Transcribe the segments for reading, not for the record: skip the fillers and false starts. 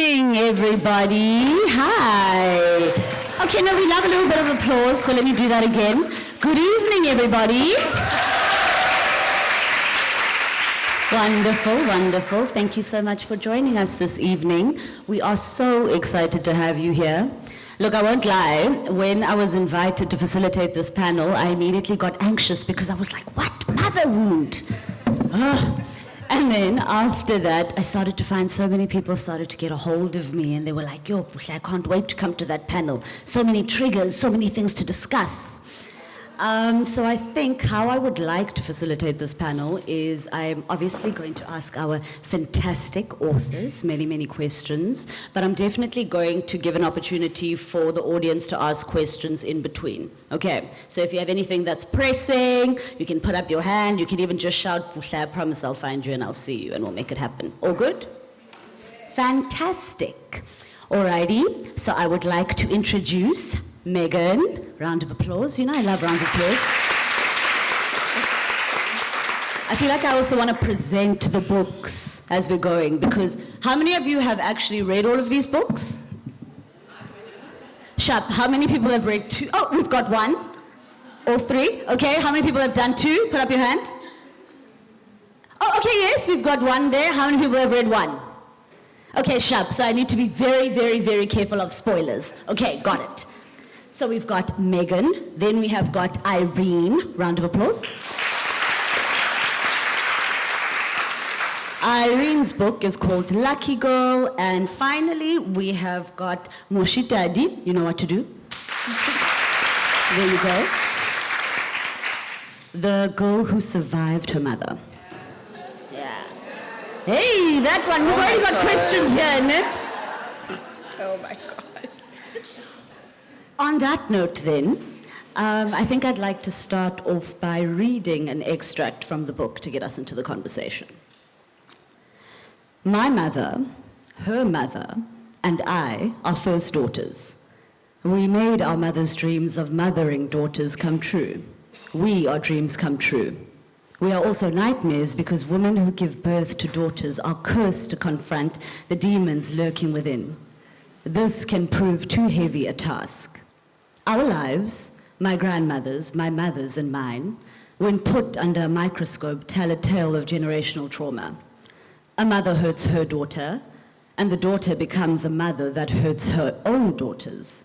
evening, everybody. Hi. Okay, now we love a little bit of applause, so let me do that again. Good evening, everybody. Wonderful, wonderful. Thank you so much for joining us this evening. We are so excited to have you here. Look, I won't lie, when I was invited to facilitate this panel, I immediately got anxious because I was like, what? Mother wound? Ugh. And then after that, I started to find so many people started to get a hold of me and they were like, yo, Buhle, I can't wait to come to that panel. So many triggers, so many things to discuss. So I think how I would like to facilitate this panel is I'm obviously going to ask our fantastic authors many, many questions, but I'm definitely going to give an opportunity for the audience to ask questions in between. Okay, so if you have anything that's pressing, you can put up your hand, you can even just shout, Buhle, I promise I'll find you and I'll see you and we'll make it happen. All good? Fantastic. Alrighty, so I would like to introduce Megan. Round of applause. You know I love rounds of applause. I feel like I also want to present the books as we're going, because how many of you have actually read all of these books? Sharp. How many people have read two? Oh, we've got one. All three. Okay, how many people have done two? Put up your hand. Oh, okay, yes, we've got one there. How many people have read one? Okay, sharp. So I need to be very, very, very careful of spoilers. Okay, got it. So we've got Megan, then we have got Irene. Round of applause. Irene's book is called Lucky Girl, and finally we have got Moshitadi. You know what to do. There you go. The girl who survived her mother. Yeah. Hey, that one. We've already got questions here, ne? Oh my God. On that note then, I think I'd like to start off by reading an extract from the book to get us into the conversation. My mother, her mother, and I are first daughters. We made our mother's dreams of mothering daughters come true. We are dreams come true. We are also nightmares because women who give birth to daughters are cursed to confront the demons lurking within. This can prove too heavy a task. Our lives, my grandmother's, my mother's, and mine, when put under a microscope, tell a tale of generational trauma. A mother hurts her daughter, and the daughter becomes a mother that hurts her own daughters.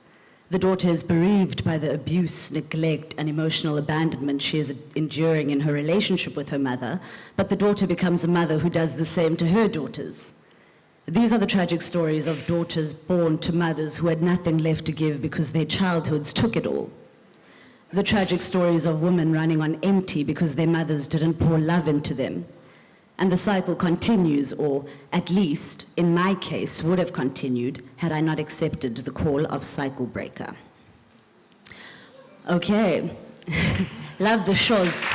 The daughter is bereaved by the abuse, neglect, and emotional abandonment she is enduring in her relationship with her mother, but the daughter becomes a mother who does the same to her daughters. These are the tragic stories of daughters born to mothers who had nothing left to give because their childhoods took it all. The tragic stories of women running on empty because their mothers didn't pour love into them. And the cycle continues, or at least, in my case, would have continued had I not accepted the call of cycle breaker. Okay, love the shows.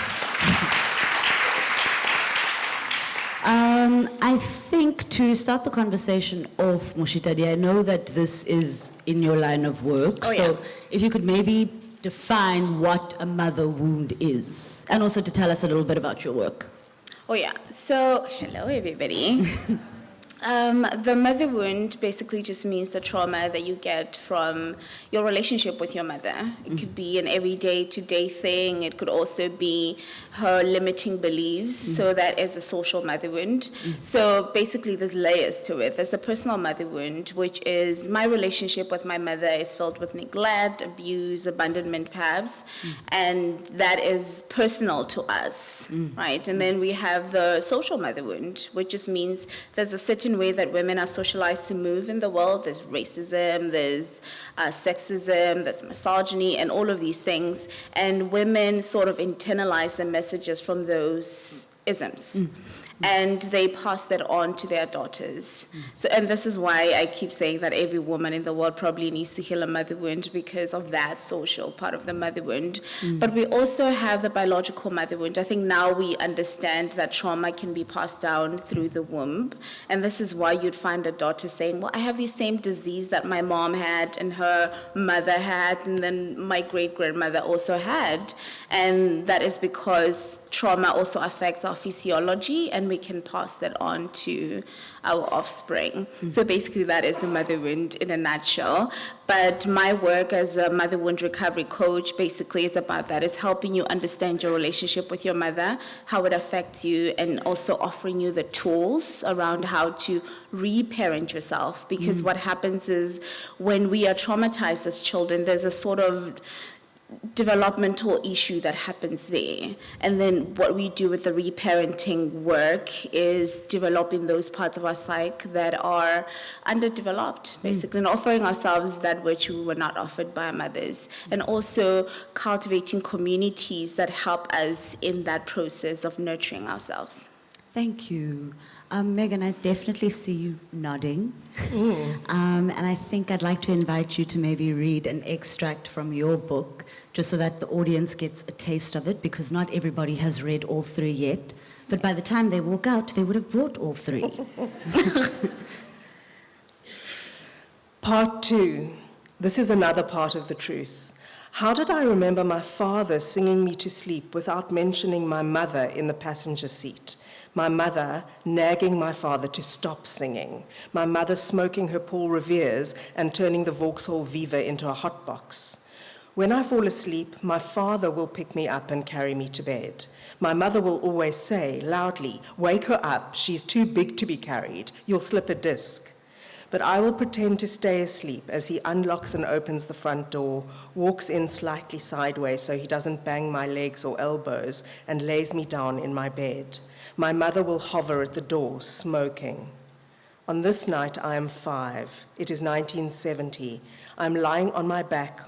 I think to start the conversation off, Moshitadi, I know that this is in your line of work, so if you could maybe define what a mother wound is, and also to tell us a little bit about your work. Oh yeah, so hello everybody. The mother wound basically just means the trauma that you get from your relationship with your mother. It could be an everyday to-day thing. It could also be her limiting beliefs. So that is a social mother wound. So basically there's layers to it. There's the personal mother wound, which is my relationship with my mother is filled with neglect, abuse, abandonment perhaps. And that is personal to us, right? And then we have the social mother wound, which just means there's a certain way that women are socialized to move in the world. There's racism, there's sexism, there's misogyny, and all of these things. And women sort of internalize the messages from those isms. And they pass that on to their daughters. So, and this is why I keep saying that every woman in the world probably needs to heal a mother wound because of that social part of the mother wound. But we also have the biological mother wound. I think now we understand that trauma can be passed down through the womb. And this is why you'd find a daughter saying, well, I have the same disease that my mom had and her mother had, and then my great-grandmother also had. And that is because trauma also affects our physiology and and we can pass that on to our offspring. So basically that is the mother wound in a nutshell. But my work as a mother wound recovery coach basically is about that, is helping you understand your relationship with your mother, how it affects you, and also offering you the tools around how to reparent yourself. Because what happens is when we are traumatized as children, there's a sort of developmental issue that happens there. And then what we do with the reparenting work is developing those parts of our psyche that are underdeveloped, basically, and offering ourselves that which we were not offered by our mothers. And also cultivating communities that help us in that process of nurturing ourselves. Thank you. Megan, I definitely see you nodding. And I think I'd like to invite you to maybe read an extract from your book, just so that the audience gets a taste of it, because not everybody has read all 3 yet. But by the time they walk out, they would have bought all 3. Part 2. This is another part of the truth. How did I remember my father singing me to sleep without mentioning my mother in the passenger seat? My mother nagging my father to stop singing. My mother smoking her Paul Revere's and turning the Vauxhall Viva into a hot box. When I fall asleep, my father will pick me up and carry me to bed. My mother will always say loudly, "Wake her up, she's too big to be carried, you'll slip a disc." But I will pretend to stay asleep as he unlocks and opens the front door, walks in slightly sideways so he doesn't bang my legs or elbows, and lays me down in my bed. My mother will hover at the door, smoking. On this night, I am 5. It is 1970. I'm lying on my back,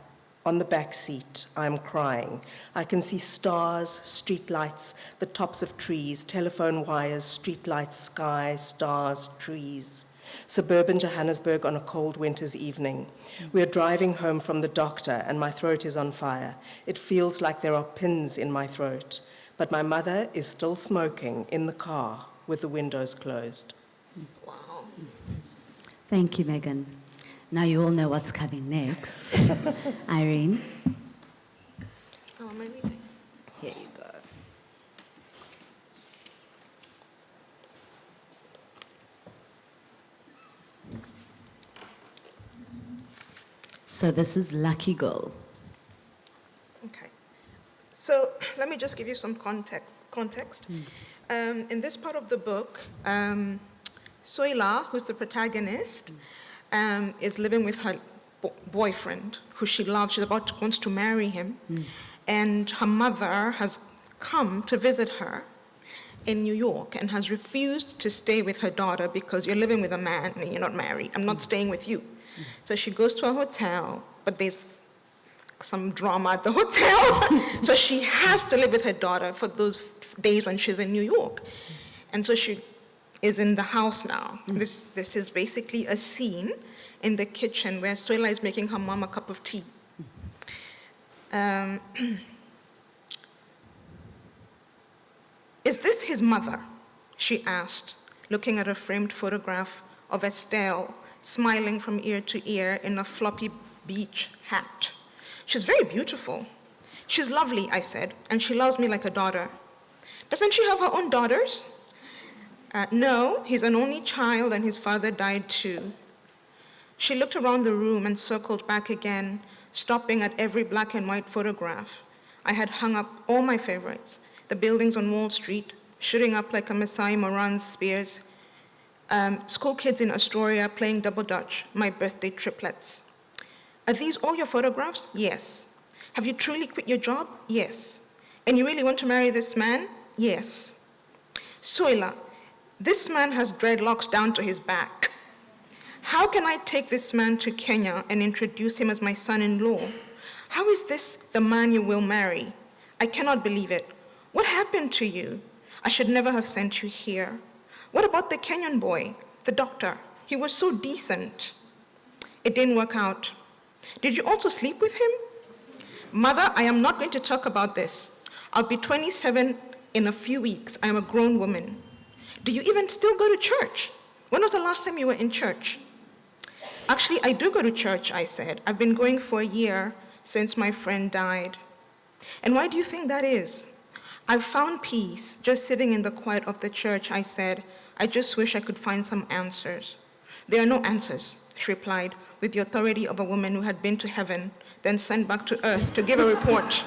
on the back seat. I am crying. I can see stars, street lights, the tops of trees, telephone wires, street lights, sky, stars, trees. Suburban Johannesburg on a cold winter's evening. We are driving home from the doctor and my throat is on fire. It feels like there are pins in my throat. But my mother is still smoking in the car with the windows closed. Wow. Thank you, Megan. Now you all know what's coming next. Irene? Oh, maybe. Here you go. So this is Lucky Girl. Okay. So let me just give you some context. In this part of the book, Soila, who's the protagonist, is living with her boyfriend, who she loves. She wants to marry him. And her mother has come to visit her in New York and has refused to stay with her daughter because you're living with a man and you're not married. I'm not staying with you. So she goes to a hotel, but there's some drama at the hotel. So she has to live with her daughter for those days when she's in New York. And so she is in the house now. This is basically a scene in the kitchen where Soila is making her mom a cup of tea. Is this his mother? She asked, looking at a framed photograph of Estelle smiling from ear to ear in a floppy beach hat. She's very beautiful. She's lovely, I said, and she loves me like a daughter. Doesn't she have her own daughters? No, he's an only child and his father died too. She looked around the room and circled back again, stopping at every black and white photograph. I had hung up all my favorites, the buildings on Wall Street, shooting up like a Masai Moran spears, school kids in Astoria playing double dutch, my birthday triplets. Are these all your photographs? Yes. Have you truly quit your job? Yes. And you really want to marry this man? Yes. Soila, this man has dreadlocks down to his back. How can I take this man to Kenya and introduce him as my son-in-law? How is this the man you will marry? I cannot believe it. What happened to you? I should never have sent you here. What about the Kenyan boy, the doctor? He was so decent. It didn't work out. Did you also sleep with him? Mother, I am not going to talk about this. I'll be 27 in a few weeks. I am a grown woman. Do you even still go to church? When was the last time you were in church? Actually, I do go to church, I said. I've been going for a year since my friend died. And why do you think that is? I found peace just sitting in the quiet of the church. I said, I just wish I could find some answers. There are no answers, she replied, with the authority of a woman who had been to heaven, then sent back to earth to give a report.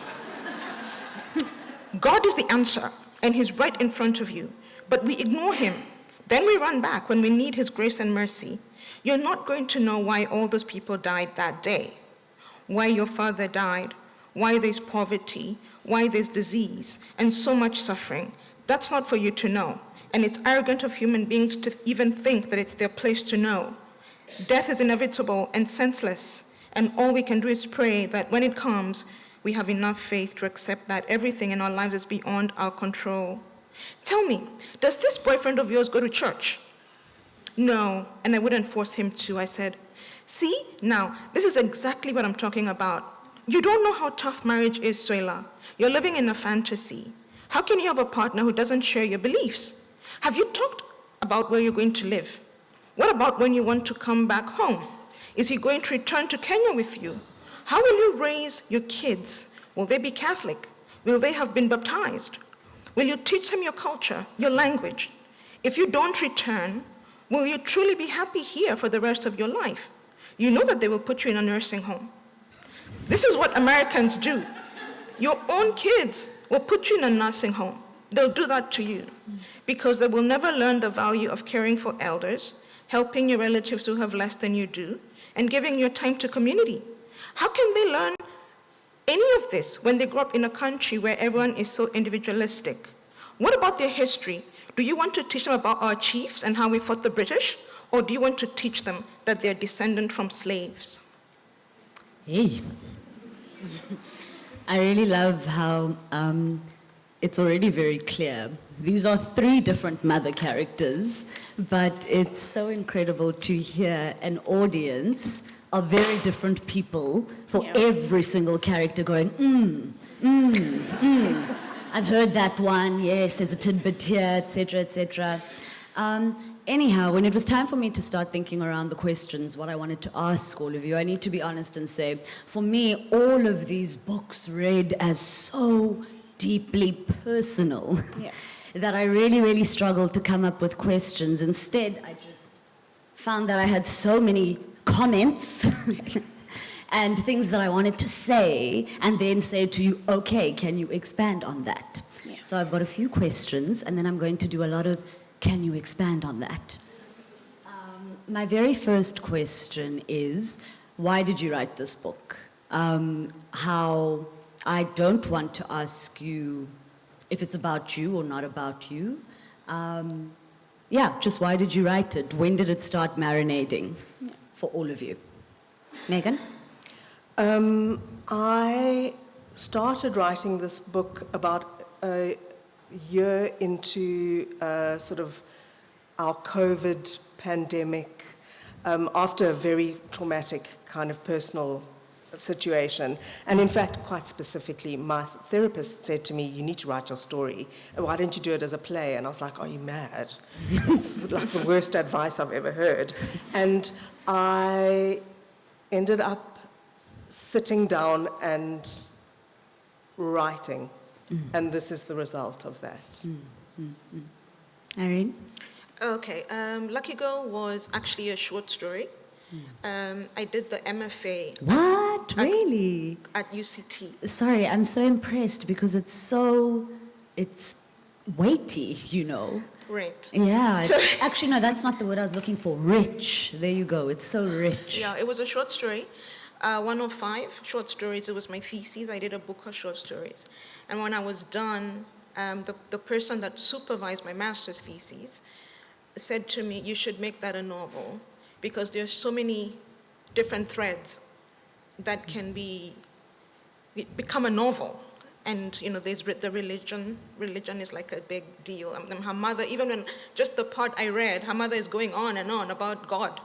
God is the answer, and he's right in front of you, but we ignore him. Then we run back when we need his grace and mercy. You're not going to know why all those people died that day, why your father died, why there's poverty, why there's disease, and so much suffering. That's not for you to know, and it's arrogant of human beings to even think that it's their place to know. Death is inevitable and senseless, and all we can do is pray that when it comes, we have enough faith to accept that everything in our lives is beyond our control. Tell me, does this boyfriend of yours go to church? No, and I wouldn't force him to. I said, see, now, this is exactly what I'm talking about. You don't know how tough marriage is, Suela. You're living in a fantasy. How can you have a partner who doesn't share your beliefs? Have you talked about where you're going to live? What about when you want to come back home? Is he going to return to Kenya with you? How will you raise your kids? Will they be Catholic? Will they have been baptized? Will you teach them your culture, your language? If you don't return, will you truly be happy here for the rest of your life? You know that they will put you in a nursing home. This is what Americans do. Your own kids will put you in a nursing home. They'll do that to you because they will never learn the value of caring for elders, helping your relatives who have less than you do, and giving your time to community. How can they learn any of this when they grow up in a country where everyone is so individualistic? What about their history? Do you want to teach them about our chiefs and how we fought the British? Or do you want to teach them that they're descendant from slaves? Hey. I really love how it's already very clear. These are 3 different mother characters, but it's so incredible to hear an audience of very different people for every single character going, I've heard that one, yes, there's a tidbit here, etc., etc. Anyhow, when it was time for me to start thinking around the questions, what I wanted to ask all of you, I need to be honest and say, for me, all of these books read as so deeply personal that I really, really struggled to come up with questions. Instead, I just found that I had so many comments and things that I wanted to say, and then say to you, okay, can you expand on that? Yeah. So I've got a few questions, and then I'm going to do a lot of, can you expand on that? My very first question is, why did you write this book? How I don't want to ask you if it's about you or not about you. Just why did you write it? When did it start marinating for all of you? Megan? I started writing this book about a year into sort of our COVID pandemic, after a very traumatic kind of personal situation. And in fact, quite specifically, my therapist said to me, you need to write your story. Why don't you do it as a play? And I was like, are you mad? It's like the worst advice I've ever heard. And I ended up sitting down and writing. And this is the result of that. Irene? Okay, Lucky Girl was actually a short story. I did the MFA. What? Really? At UCT. Sorry, I'm so impressed because it's weighty, you know. Right. Yeah, actually, no, that's not the word I was looking for. Rich. There you go. It's so rich. Yeah, it was a short story. 105 short stories. It was my thesis. I did a book of short stories. And when I was done, the person that supervised my master's thesis said to me, you should make that a novel because there's so many different threads that can become a novel. And, you know, there's the religion. Religion is like a big deal. Her mother, even when just the part I read, her mother is going on and on about God.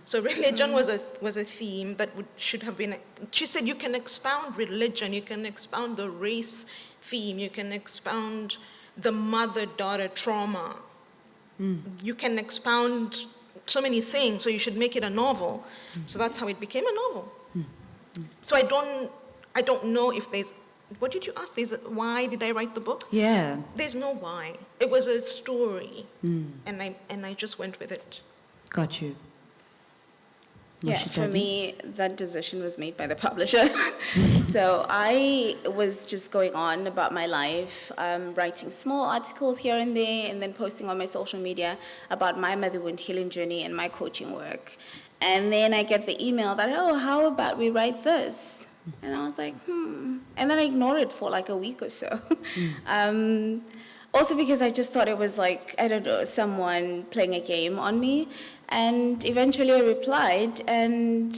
So religion was a theme that should have been. She said you can expound religion, you can expound the race theme, you can expound the mother-daughter trauma. You can expound so many things. So you should make it a novel. So that's how it became a novel. So I don't know if there's what did you ask? Why did I write the book? Yeah. There's no why. It was a story, and I just went with it. Got you. Yeah, for Moshitadi? me, that decision was made by the publisher. So I was just going on about my life, writing small articles here and there, and then posting on my social media about my mother wound healing journey and my coaching work. And then I get the email that, oh, how about we write this? And I was like, And then I ignored it for like a week or so. Also because I just thought it was like, I don't know, someone playing a game on me. And eventually I replied, and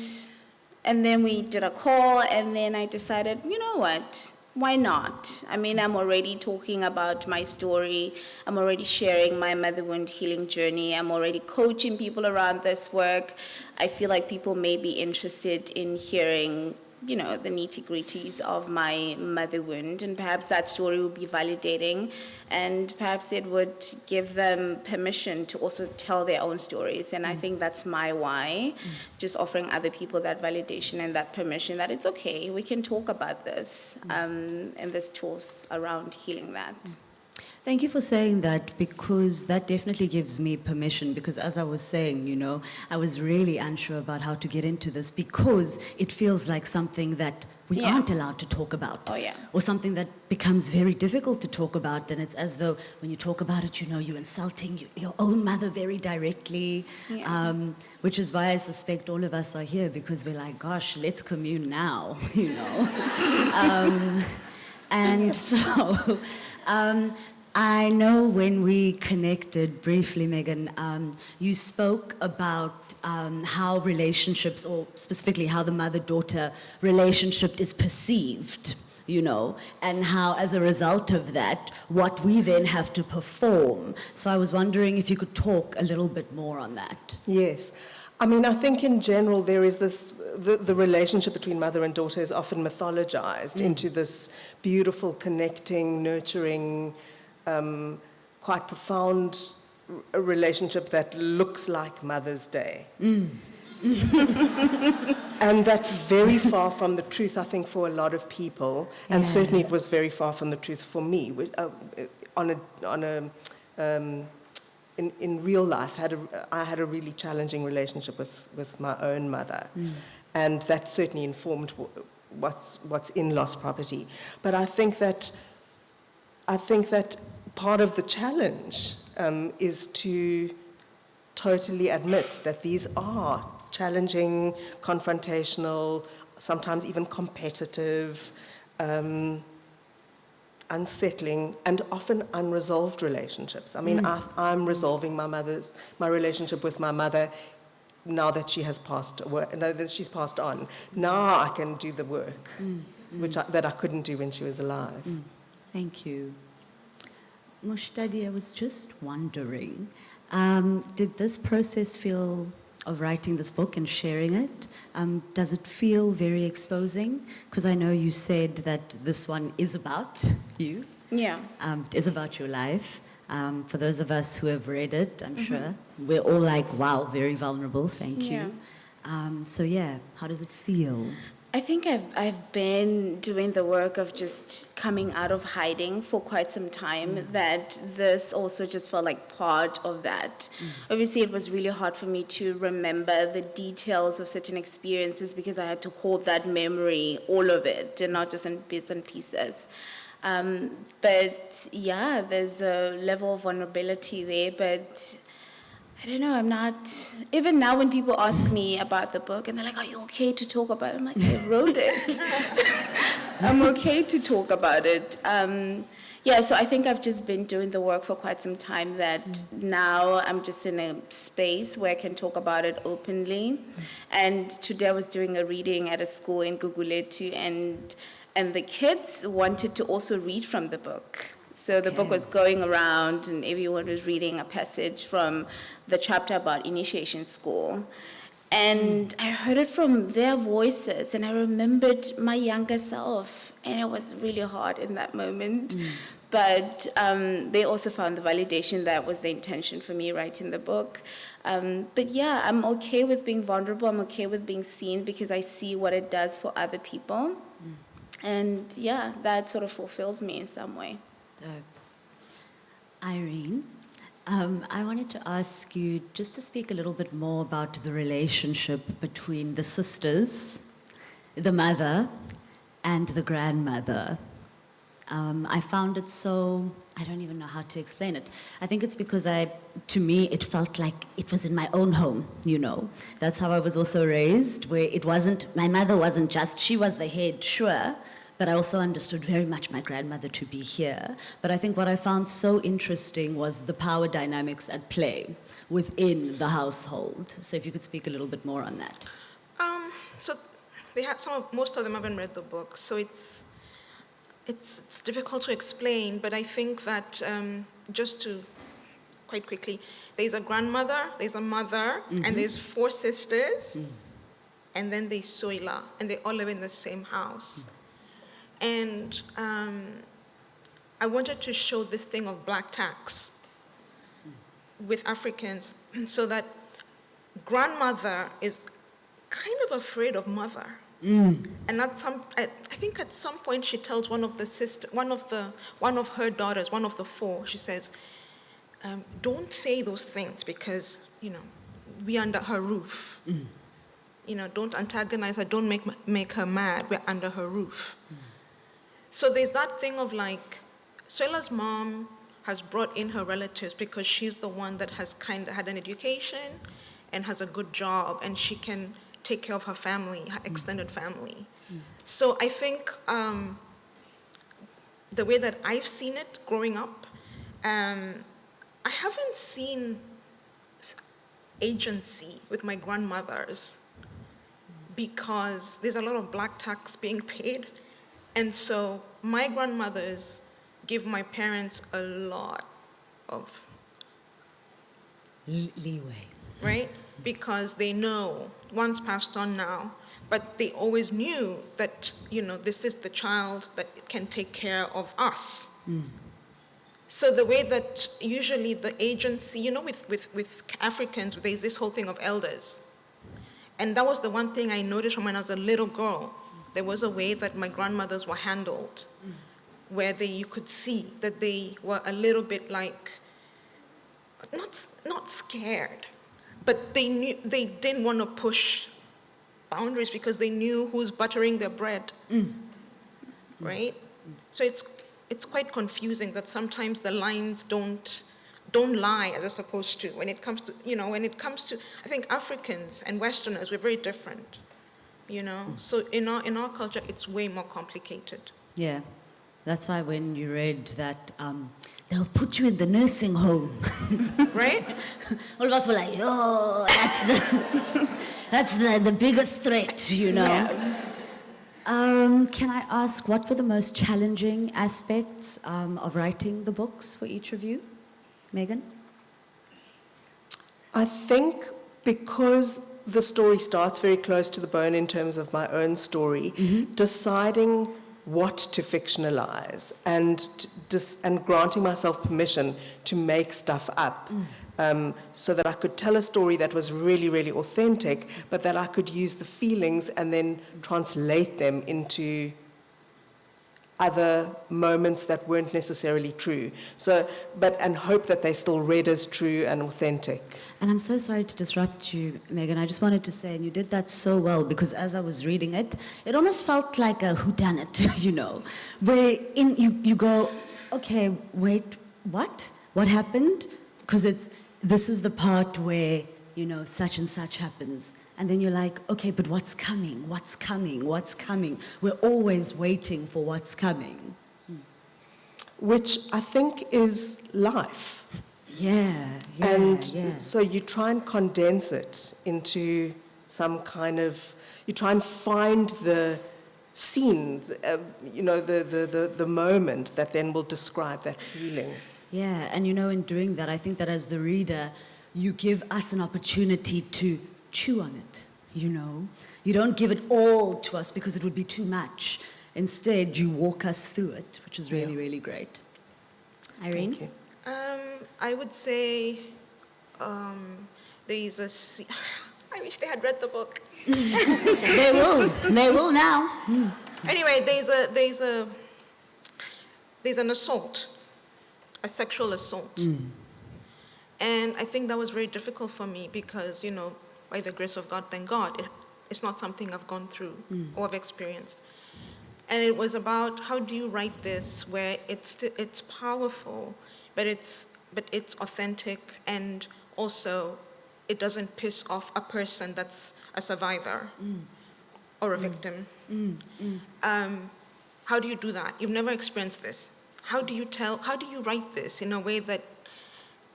then we did a call, and then I decided, you know what, why not? I mean, I'm already talking about my story. I'm already sharing my mother wound healing journey. I'm already coaching people around this work. I feel like people may be interested in hearing, you know, the nitty-gritties of my mother wound, and perhaps that story would be validating, and perhaps it would give them permission to also tell their own stories. And I think that's my why, just offering other people that validation and that permission that it's okay, we can talk about this, and there's tools around healing that. Thank you for saying that, because that definitely gives me permission, because as I was saying, you know, I was really unsure about how to get into this, because it feels like something that we Yeah. aren't allowed to talk about. Oh, yeah. Or something that becomes very difficult to talk about, and it's as though when you talk about it, you know, you're insulting your own mother very directly, Yeah. which is why I suspect all of us are here, because we're like, gosh, let's commune now, you know. And so... I know when we connected briefly, Megan, you spoke about how relationships, or specifically how the mother-daughter relationship is perceived, you know, and how as a result of that, what we then have to perform. So I was wondering if you could talk a little bit more on that. Yes. I mean, I think in general there is this, the relationship between mother and daughter is often mythologized into this beautiful, connecting, nurturing, quite profound relationship that looks like Mother's Day. And that's very far from the truth, I think, for a lot of people. And certainly it was very far from the truth for me. In real life, I had a really challenging relationship with my own mother. And that certainly informed what's in lost property. But I think that part of the challenge is to totally admit that these are challenging, confrontational, sometimes even competitive, unsettling, and often unresolved relationships. I mean, I'm resolving my relationship with my mother now that she has passed on. Now I can do the work that I couldn't do when she was alive. Thank you. Moshitadi, I was just wondering, did this process of writing this book and sharing it, does it feel very exposing? Because I know you said that this one is about you. Yeah. It is about your life. For those of us who have read it, I'm sure, we're all like, wow, very vulnerable, thank you. So yeah, how does it feel? I think I've been doing the work of just coming out of hiding for quite some time, that this also just felt like part of that. Obviously, it was really hard for me to remember the details of certain experiences because I had to hold that memory, all of it, and not just in bits and pieces. But yeah, there's a level of vulnerability there, but I don't know, I'm not, even now when people ask me about the book and they're like, are you okay to talk about it? I'm like, I wrote it. I'm okay to talk about it. Yeah, so I think I've just been doing the work for quite some time that now I'm just in a space where I can talk about it openly. And today I was doing a reading at a school in Gugulethu, and the kids wanted to also read from the book. So the book was going around and everyone was reading a passage from the chapter about initiation school. And I heard it from their voices and I remembered my younger self, and it was really hard in that moment. But they also found the validation that was the intention for me writing the book. But yeah, I'm okay with being vulnerable. I'm okay with being seen because I see what it does for other people. And yeah, that sort of fulfills me in some way. Irene, I wanted to ask you just to speak a little bit more about the relationship between the sisters, the mother, and the grandmother. I found it so, I don't even know how to explain it. I think it's because to me, it felt like it was in my own home, you know. That's how I was also raised, where it wasn't, my mother wasn't just, she was the head, sure, but I also understood very much my grandmother to be here. But I think what I found so interesting was the power dynamics at play within the household. So if you could speak a little bit more on that. So they have most of them haven't read the book, so it's difficult to explain, but I think that just to quite quickly, there's a grandmother, there's a mother, and there's 4 sisters, and then there's Soila, and they all live in the same house. And I wanted to show this thing of black tax with Africans, so that grandmother is kind of afraid of mother. And I think at some point she tells one of her daughters, one of the 4, she says, don't say those things because, you know, we under her roof. You know, don't antagonize her, don't make her mad, we're under her roof. So there's that thing of like, Soila's mom has brought in her relatives because she's the one that has kind of had an education and has a good job, and she can take care of her family, her extended family. So I think the way that I've seen it growing up, I haven't seen agency with my grandmothers because there's a lot of black tax being paid. And so my grandmothers give my parents a lot of leeway. Right? Because they know, one's passed on now, but they always knew that, you know, this is the child that can take care of us. So the way that usually the agency, you know, with Africans, there's this whole thing of elders. And that was the one thing I noticed from when I was a little girl. There was a way that my grandmothers were handled, where you could see that they were a little bit like, not scared, but they didn't want to push boundaries because they knew who's buttering their bread, right? So it's quite confusing that sometimes the lines don't lie as they're supposed to. When it comes to, I think Africans and Westerners, we're very different, you know? So in our culture, it's way more complicated. Yeah, that's why when you read that, they'll put you in the nursing home. Right? All of us were like, oh, that's the biggest threat, you know. Yeah. Can I ask, what were the most challenging aspects of writing the books for each of you? Megan? I think because the story starts very close to the bone in terms of my own story, deciding what to fictionalize and granting myself permission to make stuff up so that I could tell a story that was really, really authentic, but that I could use the feelings and then translate them into other moments that weren't necessarily true. And hope that they still read as true and authentic. And I'm so sorry to disrupt you, Megan. I just wanted to say, and you did that so well, because as I was reading it, it almost felt like a whodunit, you know, where you go, okay, wait, what? What happened? Because this is the part where, you know, such and such happens. And then you're like, okay, but what's coming? What's coming? What's coming? We're always waiting for what's coming. Which I think is life. So you try and condense it into some kind of, you try and find the scene, the moment that then will describe that feeling. Yeah, and you know, in doing that, I think that as the reader, you give us an opportunity to chew on it, you know. You don't give it all to us because it would be too much. Instead, you walk us through it, which is really, really great. Irene? Thank you. I would say there's I wish they had read the book. They will now. Anyway, there's an assault, a sexual assault. And I think that was very difficult for me because, by the grace of God, thank God, it's not something I've gone through or I've experienced. And it was about how do you write this where it's powerful, but it's authentic, and also it doesn't piss off a person that's a survivor or a victim. How do you do that? You've never experienced this. How do you write this in a way that,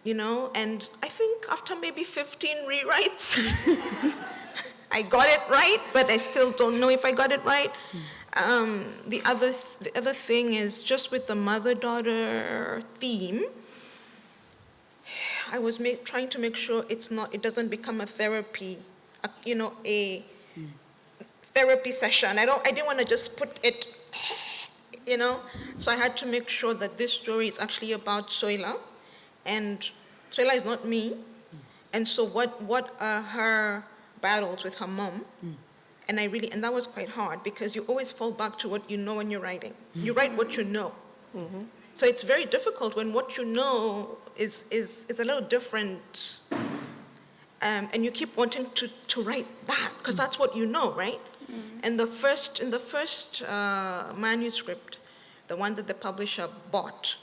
and I think after maybe 15 rewrites, I got it right, but I still don't know if I got it right. The other thing is just with the mother-daughter theme, I was trying to make sure it doesn't become a therapy, a therapy session. I didn't want to just put it, So I had to make sure that this story is actually about Soila, and Soila is not me. And so what are her battles with her mom? And that was quite hard because you always fall back to what you know when you're writing. You write what you know. So it's very difficult when what you know is a little different, and you keep wanting to write that because that's what you know, right? And in the first manuscript, the one that the publisher bought,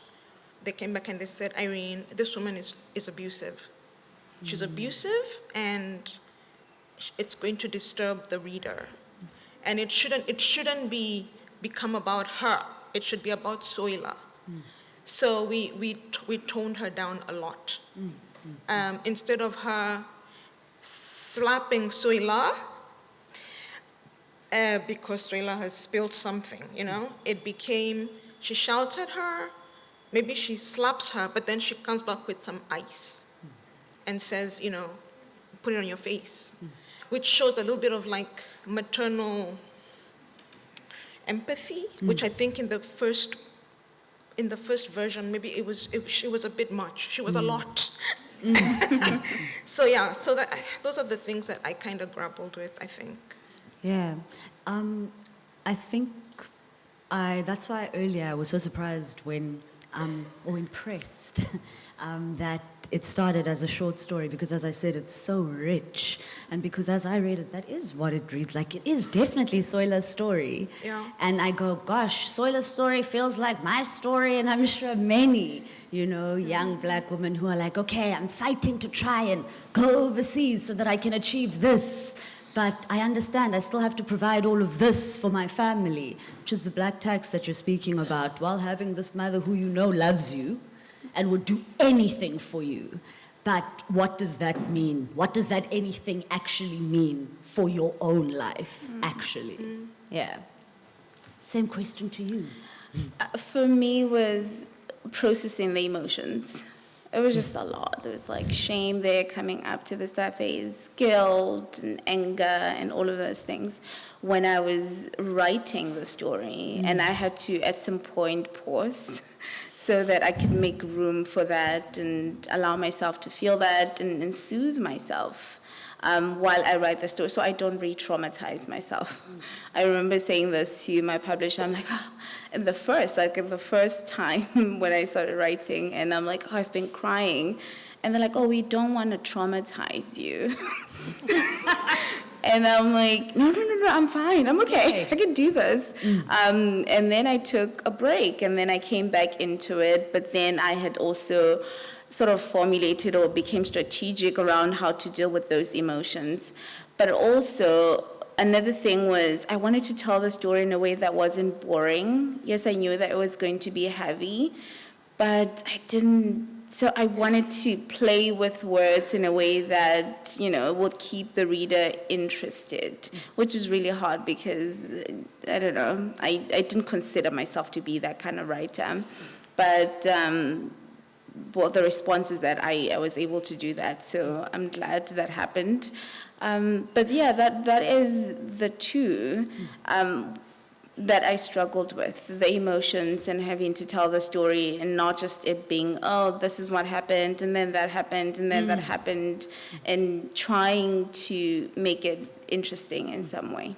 they came back and they said, Irene, this woman is abusive. She's abusive, and it's going to disturb the reader. And it shouldn't become about her. It should be about Soila. So we toned her down a lot. Instead of her slapping Soila, because Soila has spilled something, it became, she shouts at her, maybe she slaps her, but then she comes back with some ice and says, put it on your face, which shows a little bit of like maternal empathy, which I think in the first version, maybe she was a bit much. She was a lot. So those are the things that I kind of grappled with, I think. Yeah, I think that's why earlier I was so surprised when, or impressed, that it started as a short story, because as I said, it's so rich. And because as I read it, that is what it reads like. It is definitely Soila's story. Yeah. And I go, gosh, Soila's story feels like my story, and I'm sure many, young black women who are like, okay, I'm fighting to try and go overseas so that I can achieve this. But I understand I still have to provide all of this for my family, which is the black tax that you're speaking about, while having this mother who loves you and would do anything for you. But what does that mean? What does that anything actually mean for your own life, actually? Yeah. Same question to you. For me, was processing the emotions. It was just a lot. There was like shame there coming up to the surface, guilt and anger and all of those things when I was writing the story. And I had to, at some point, pause so that I could make room for that and allow myself to feel that and soothe myself while I write the story, so I don't re-traumatize myself. I remember saying this to my publisher. I'm like, in the first time when I started writing, and I'm like, I've been crying. And they're like, we don't want to traumatize you. And I'm like, no, I'm fine. I'm okay. I can do this. And then I took a break, and then I came back into it. But then I had also sort of formulated or became strategic around how to deal with those emotions. But also, another thing was I wanted to tell the story in a way that wasn't boring. Yes, I knew that it was going to be heavy, but I didn't. So I wanted to play with words in a way that, would keep the reader interested, which is really hard because, I don't know, I didn't consider myself to be that kind of writer. But the response is that I was able to do that, so I'm glad that happened. But yeah, that is the two that I struggled with, the emotions and having to tell the story and not just it being, this is what happened, and then that happened, and then that happened, and trying to make it interesting in some way.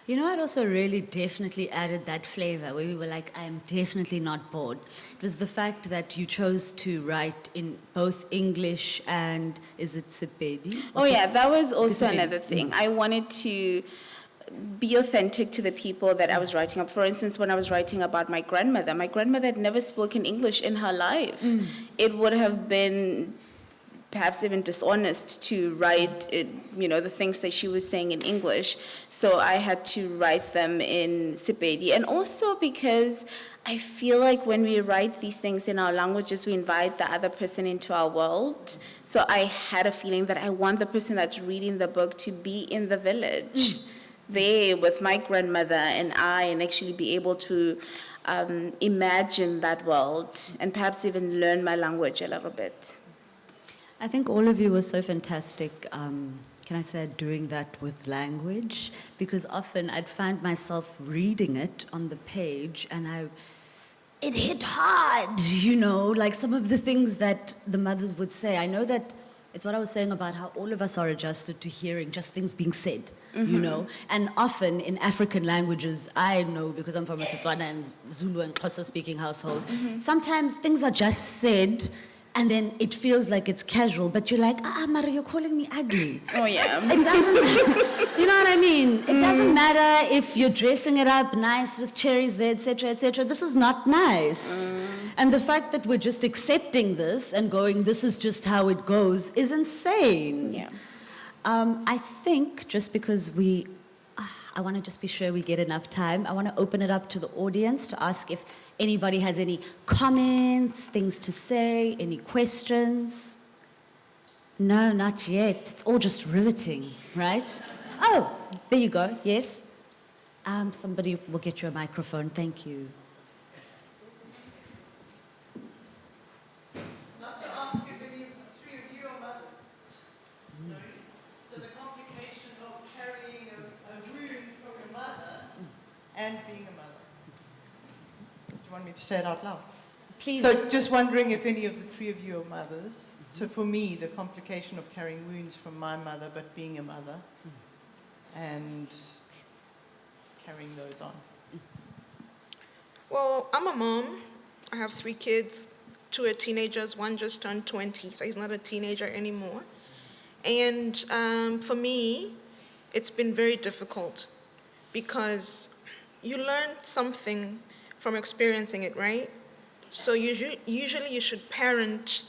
You know, it also really definitely added that flavor where we were like, I am definitely not bored. It was the fact that you chose to write in both English and, is it Sepedi? Oh yeah, that was also Sepedi. another thing. I wanted to be authentic to the people that I was writing up. For instance, when I was writing about my grandmother had never spoken English in her life. It would have been perhaps even dishonest to write it, the things that she was saying in English. So I had to write them in Sepedi. And also because I feel like when we write these things in our languages, we invite the other person into our world. So I had a feeling that I want the person that's reading the book to be in the village, there with my grandmother and actually be able to imagine that world and perhaps even learn my language a little bit. I think all of you were so fantastic, can I say, doing that with language, because often I'd find myself reading it on the page and it hit hard, like some of the things that the mothers would say. I know that it's what I was saying about how all of us are adjusted to hearing just things being said, and often in African languages, I know because I'm from a Setswana and Zulu and Xhosa speaking household, sometimes things are just said and then it feels like it's casual, but you're like, Mara, you're calling me ugly. Oh, yeah. It doesn't, you know what I mean? It doesn't matter if you're dressing it up nice with cherries there, etc., etc. This is not nice. And the fact that we're just accepting this and going, this is just how it goes, is insane. Yeah. I think just because I want to just be sure we get enough time, I want to open it up to the audience to ask if anybody has any comments, things to say, any questions? No, not yet. It's all just riveting, right? Oh, there you go. Yes. Somebody will get you a microphone. Thank you. Not to ask if any of the three of you are mothers. Sorry? So the complication of carrying a wound from your mother and being a mother. Do you want me to say it out loud? Please. So just wondering if any of the three of you are mothers. So for me, the complication of carrying wounds from my mother, but being a mother, and carrying those on. Well, I'm a mom. I have 3 kids. 2 are teenagers. 1 just turned 20, so he's not a teenager anymore. And for me, it's been very difficult because you learn something from experiencing it, right? So usually you should parent.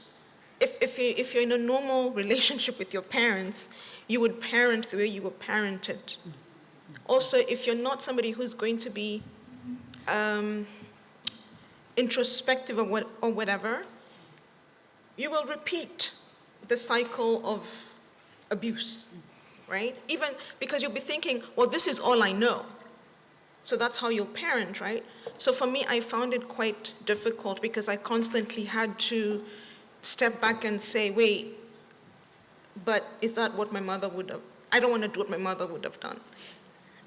If you're in a normal relationship with your parents, you would parent the way you were parented. Also, if you're not somebody who's going to be introspective or whatever, you will repeat the cycle of abuse, right? Even because you'll be thinking, well, this is all I know. So that's how you'll parent, right? So for me, I found it quite difficult because I constantly had to step back and say, wait, but is that what my mother would have? I don't want to do what my mother would have done.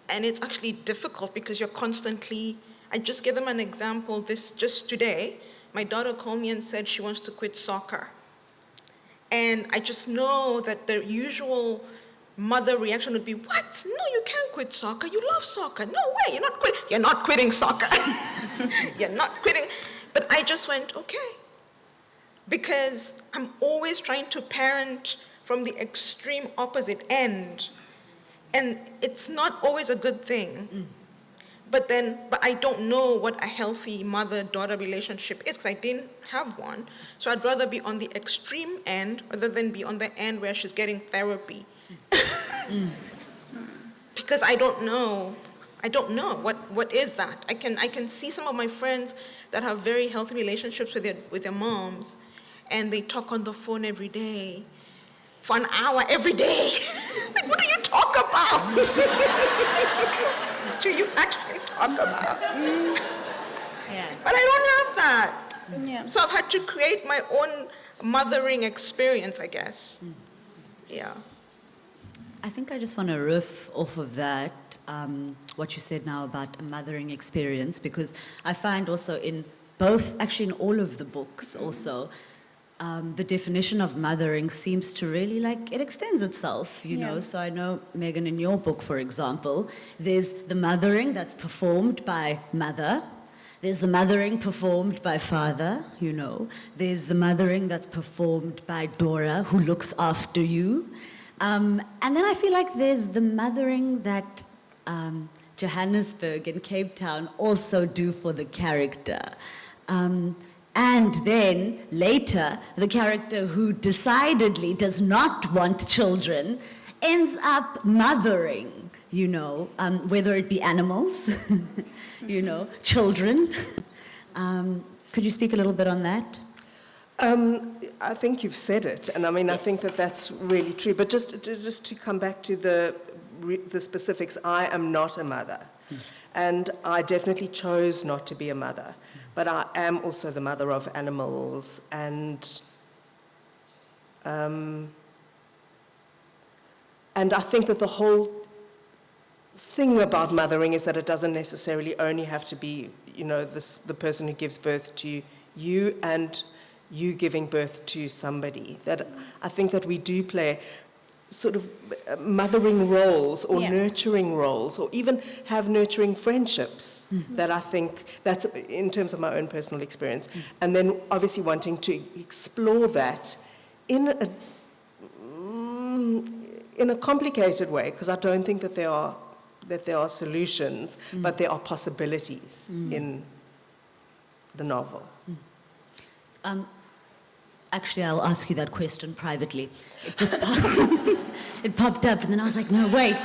And it's actually difficult because you're constantly, I just gave them an example just today. My daughter called me and said she wants to quit soccer. And I just know that the usual mother reaction would be, what? No, you can't quit soccer. You love soccer. No way, you're not quitting. You're not quitting soccer. You're not quitting. But I just went, okay. Because I'm always trying to parent from the extreme opposite end. And it's not always a good thing. But I don't know what a healthy mother-daughter relationship is because I didn't have one. So I'd rather be on the extreme end rather than be on the end where she's getting therapy. Because I don't know what is that. I can see some of my friends that have very healthy relationships with their moms, and they talk on the phone every day for an hour every day. Like, what do you talk about? Do you actually talk about? Yeah. But I don't have that. Yeah. So I've had to create my own mothering experience, I guess. Yeah. I think I just want to riff off of that, what you said now about a mothering experience, because I find also in both, actually in all of the books also, the definition of mothering seems to really, like, it extends itself, you know. So I know, Megan, in your book, for example, there's the mothering that's performed by mother. There's the mothering performed by father, you know. There's the mothering that's performed by Dora, who looks after you. And then I feel like there's the mothering that Johannesburg and Cape Town also do for the character. And then later, the character who decidedly does not want children ends up mothering, you know, whether it be animals, you know, children. Could you speak a little bit on that? I think you've said it, and I mean, I think that that's really true. But just to come back to the specifics, I am not a mother, and I definitely chose not to be a mother. But I am also the mother of animals, and I think that the whole thing about mothering is that it doesn't necessarily only have to be, you know, the person who gives birth to you and you giving birth to somebody. That I think that we do play sort of mothering roles or nurturing roles, or even have nurturing friendships, that I think, that's in terms of my own personal experience. And then obviously wanting to explore that in a complicated way, because I don't think that there are solutions, but there are possibilities in the novel. Actually, I'll ask you that question privately. It just it popped up, and then I was like, no, wait.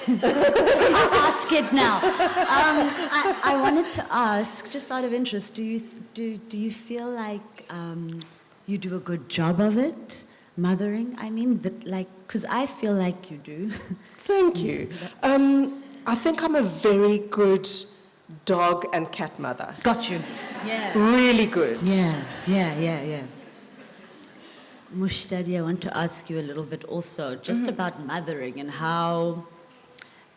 I'll ask it now. I wanted to ask, just out of interest, do you feel like you do a good job of it, mothering? I mean, because I feel like you do. Thank you. I think I'm a very good dog and cat mother. Got you. Yeah. Really good. Yeah. Moshitadi, I want to ask you a little bit also, just about mothering and how,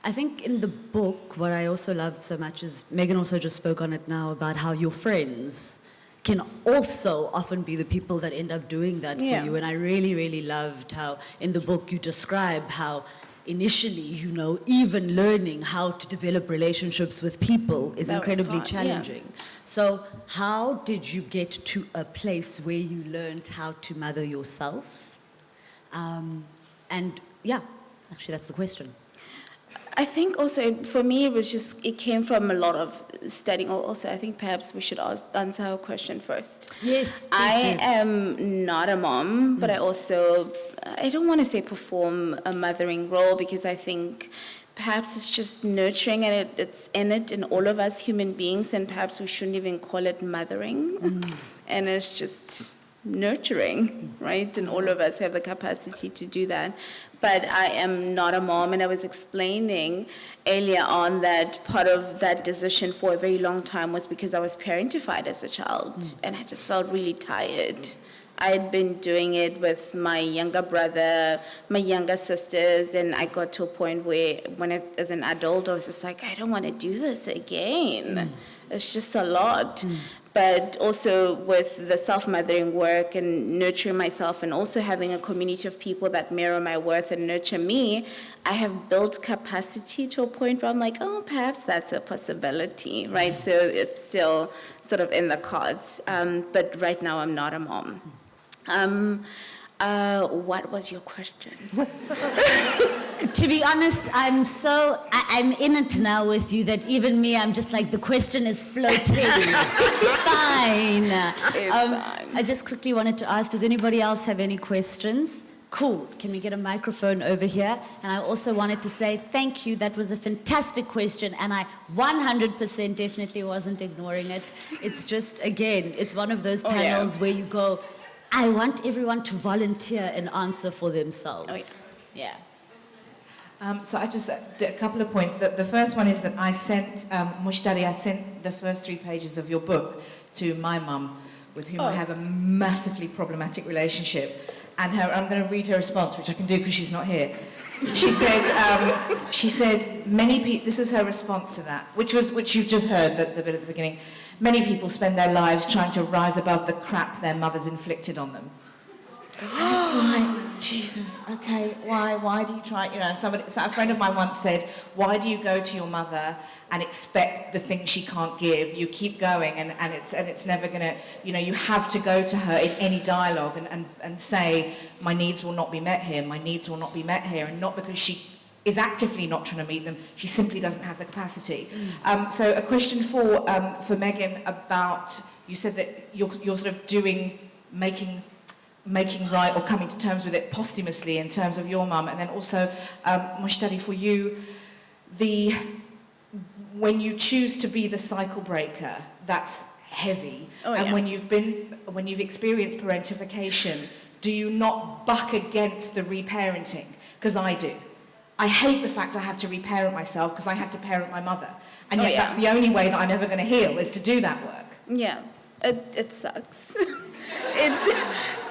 I think in the book, what I also loved so much is, Megan also just spoke on it now, about how your friends can also often be the people that end up doing that for you. And I really, really loved how in the book you describe how initially, you know, even learning how to develop relationships with people is incredibly challenging. So how did you get to a place where you learned how to mother yourself? And yeah, actually that's the question. I think also for me it came from a lot of studying. Also, I think perhaps we should answer our question first. Yes, I am not a mom, but I don't want to say perform a mothering role, because I think perhaps it's just nurturing, and it's innate in all of us human beings, and perhaps we shouldn't even call it mothering. And it's just nurturing, right? And all of us have the capacity to do that. But I am not a mom, and I was explaining earlier on that part of that decision for a very long time was because I was parentified as a child, and I just felt really tired. I had been doing it with my younger brother, my younger sisters, and I got to a point where, as an adult, I was just like, I don't want to do this again. It's just a lot. But also with the self-mothering work and nurturing myself, and also having a community of people that mirror my worth and nurture me, I have built capacity to a point where I'm like, oh, perhaps that's a possibility, right? So it's still sort of in the cards. But right now I'm not a mom. What was your question? To be honest, I'm in it now with you that even me, I'm just like, the question is floating. It's fine. It's fine. I just quickly wanted to ask, does anybody else have any questions? Cool. Can we get a microphone over here? And I also wanted to say thank you. That was a fantastic question, and I 100% definitely wasn't ignoring it. It's just, again, it's one of those panels where you go, I want everyone to volunteer and answer for themselves. Yeah. So I just did a couple of points. The first one is that I sent, Moshitadi, I sent the first 3 pages of your book to my mum, with whom I have a massively problematic relationship. And I'm going to read her response, which I can do because she's not here. She said, many people, this is her response to that, which you've just heard, the bit at the beginning. Many people spend their lives trying to rise above the crap their mothers inflicted on them. And it's like, Jesus, okay, why do you try, you know, and so a friend of mine once said, why do you go to your mother and expect the thing she can't give? You keep going and it's never gonna, you know, you have to go to her in any dialogue and say, my needs will not be met here, my needs will not be met here, and not because she is actively not trying to meet them, she simply doesn't have the capacity. So a question for Megan about, you said that you're sort of making right or coming to terms with it posthumously in terms of your mum, and then also, Moshitadi, for you, when you choose to be the cycle breaker, that's heavy. Oh, and yeah. when you've experienced parentification, do you not buck against the reparenting? Because I do. I hate the fact I have to reparent myself because I had to parent my mother. And yet that's the only way that I'm ever going to heal, is to do that work. Yeah, it sucks.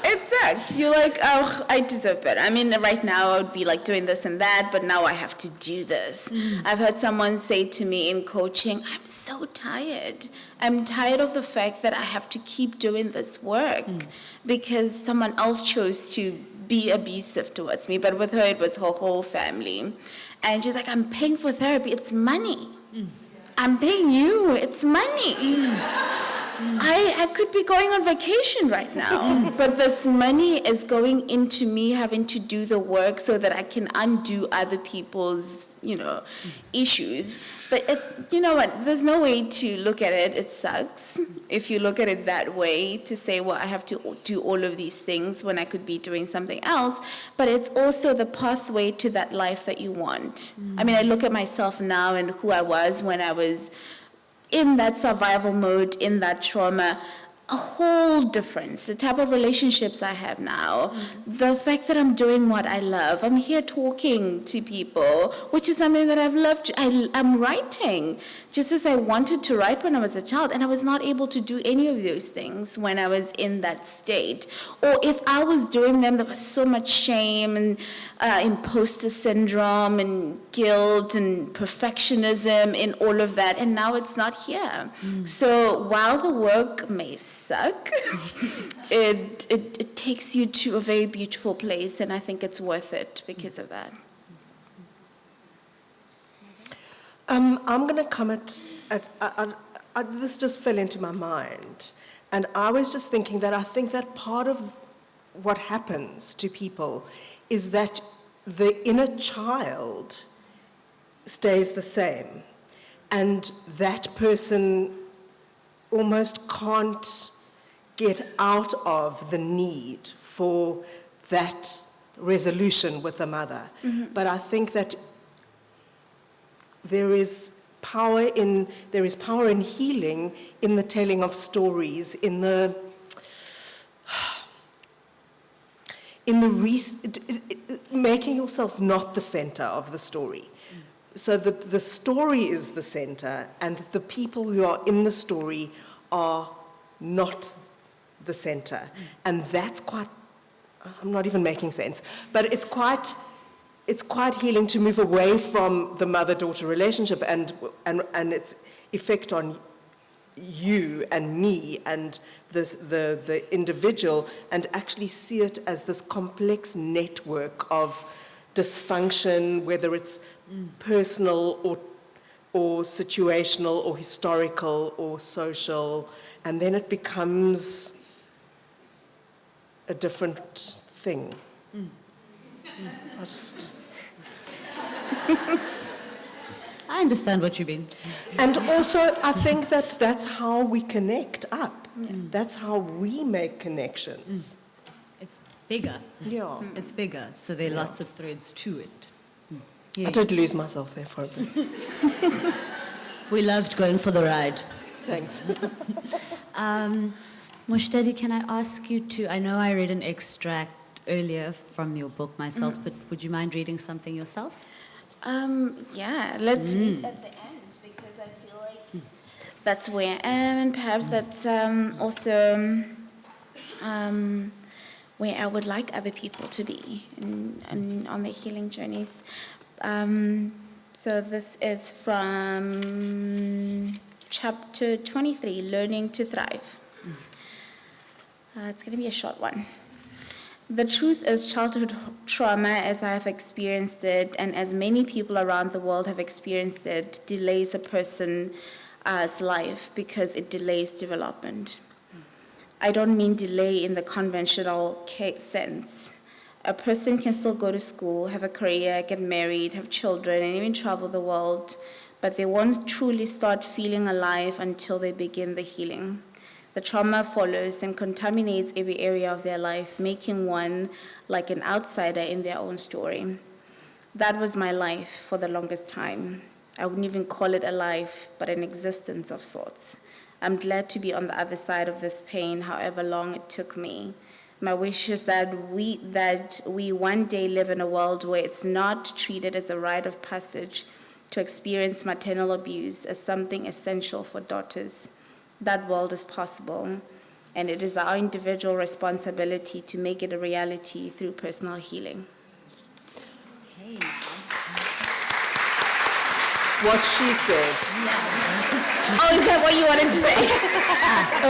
It sucks. You're like, oh, I deserve better. I mean, right now I would be like doing this and that, but now I have to do this. I've heard someone say to me in coaching, I'm so tired. I'm tired of the fact that I have to keep doing this work because someone else chose to be abusive towards me. But with her, it was her whole family. And she's like, I'm paying for therapy. It's money. I'm paying you. It's money. I could be going on vacation right now, but this money is going into me having to do the work so that I can undo other people's, you know, issues. But you know what? There's no way to look at it. It sucks if you look at it that way, to say, well, I have to do all of these things when I could be doing something else. But it's also the pathway to that life that you want. I mean, I look at myself now and who I was when I was in that survival mode, in that trauma, a whole difference. The type of relationships I have now, the fact that I'm doing what I love, I'm here talking to people, which is something that I've loved. I'm writing, just as I wanted to write when I was a child, and I was not able to do any of those things when I was in that state. Or if I was doing them, there was so much shame and imposter syndrome and guilt and perfectionism in all of that, and now it's not here. So while the work may suck, it takes you to a very beautiful place, and I think it's worth it because of that. I'm going to comment this just fell into my mind, and I was just thinking that I think that part of what happens to people is that the inner child stays the same, and that person almost can't get out of the need for that resolution with the mother. But I think that there is power in healing in the telling of stories, making yourself not the center of the story. So the story is the center, and the people who are in the story are not the center. And that's quite, I'm not even making sense, but it's quite healing to move away from the mother-daughter relationship and its effect on you and me and the individual, and actually see it as this complex network of dysfunction, whether it's personal or situational or historical or social, and then it becomes a different thing. I understand what you mean. And also, I think that that's how we connect up. That's how we make connections. It's bigger. Yeah. It's bigger, so there are lots of threads to it. Yeah. I did lose myself there for a bit. We loved going for the ride. Thanks. Moshitadi, can I ask you to, I know I read an extract earlier from your book myself, but would you mind reading something yourself? Yeah, let's read at the end, because I feel like that's where I am, and perhaps that's also where I would like other people to be and on their healing journeys. So this is from chapter 23, Learning to Thrive. It's going to be a short one. The truth is, childhood trauma, as I have experienced it, and as many people around the world have experienced it, delays a person's life because it delays development. I don't mean delay in the conventional sense. A person can still go to school, have a career, get married, have children, and even travel the world, but they won't truly start feeling alive until they begin the healing. The trauma follows and contaminates every area of their life, making one like an outsider in their own story. That was my life for the longest time. I wouldn't even call it a life, but an existence of sorts. I'm glad to be on the other side of this pain, however long it took me. My wish is that we one day live in a world where it's not treated as a rite of passage to experience maternal abuse as something essential for daughters. That world is possible, and it is our individual responsibility to make it a reality through personal healing. What she said. Oh, is that what you wanted to say?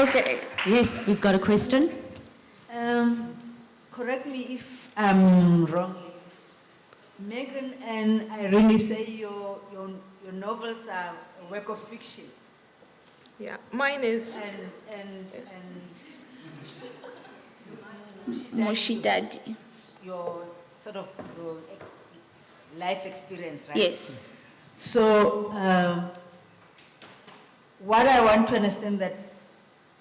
Okay. Yes, we've got a question. Correct me if I'm wrong. Megan and Irene say your novels are a work of fiction. Yeah, mine is. And Moshitadi. your sort of your life experience, right? Yes. So, what I want to understand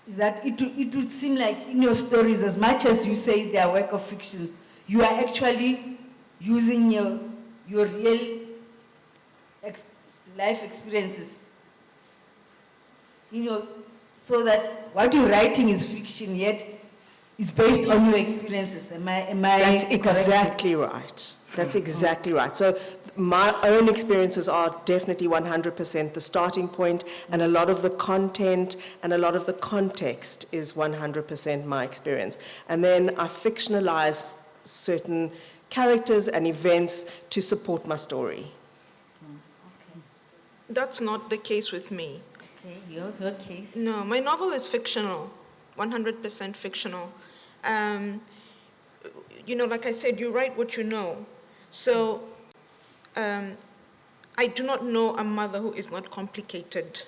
is that it would seem like in your stories, as much as you say they are work of fiction, you are actually using your real life experiences so that what you're writing is fiction, yet it's based on your experiences. Am I That's correct? exactly right. That's exactly right. So my own experiences are definitely 100% the starting point, and a lot of the content and a lot of the context is 100% my experience. And then I fictionalize certain characters and events to support my story. Okay. That's not the case with me. Okay, your case. No, my novel is fictional, 100% fictional. Like I said, you write what you know. So I do not know a mother who is not complicated.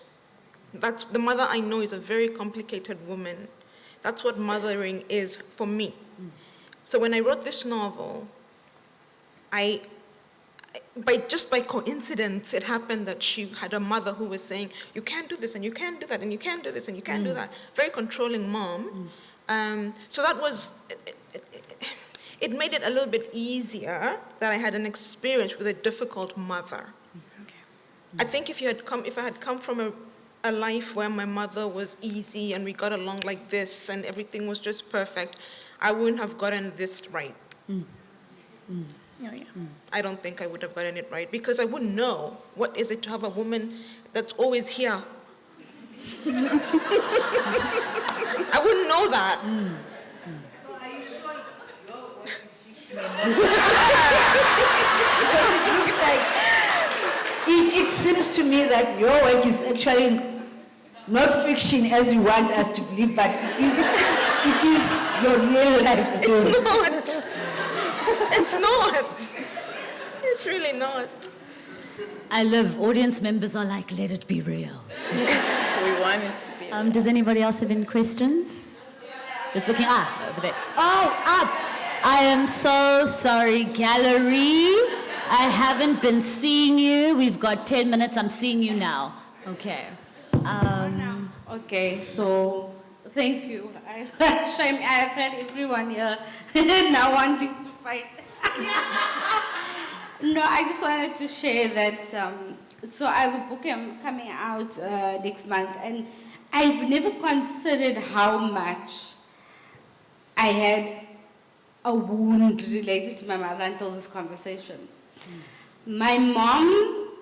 The mother I know is a very complicated woman. That's what mothering is for me. So when I wrote this novel, by coincidence, it happened that she had a mother who was saying, you can't do this, and you can't do that, and you can't do this, and you can't do that. Very controlling mom. So that was, it made it a little bit easier that I had an experience with a difficult mother. Okay. I think if I had come from a life where my mother was easy and we got along like this and everything was just perfect, I wouldn't have gotten this right. Oh, yeah. I don't think I would have gotten it right because I wouldn't know what is it to have a woman that's always here. I wouldn't know that. So are you sure your work is fictional? Because it looks like, it seems to me that your work is actually not fiction as you want us to believe, but it is your real life story. It's not. It's not. It's really not. I live, audience members are like, let it be real. We want it to be. Does anybody else have any questions? Just looking, over there. Oh, up! I am so sorry, gallery. I haven't been seeing you. We've got 10 minutes. I'm seeing you now. Okay. Okay, so thank you. Shame I have had everyone here now wanting to fight. No, I just wanted to share that. So I have a book coming out next month, and I've never considered how much I had a wound related to my mother until this conversation. My mom,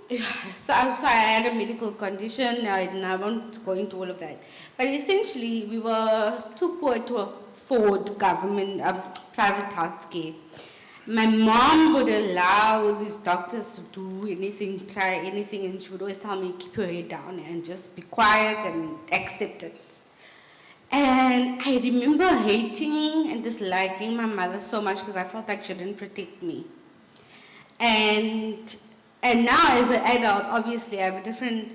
so I had a medical condition, and I won't go into all of that. But essentially, we were too poor to afford government, private health care. My mom would allow these doctors to do anything, try anything, and she would always tell me, keep your head down and just be quiet and accept it. And I remember hating and disliking my mother so much because I felt like she didn't protect me. And now as an adult, obviously I have a different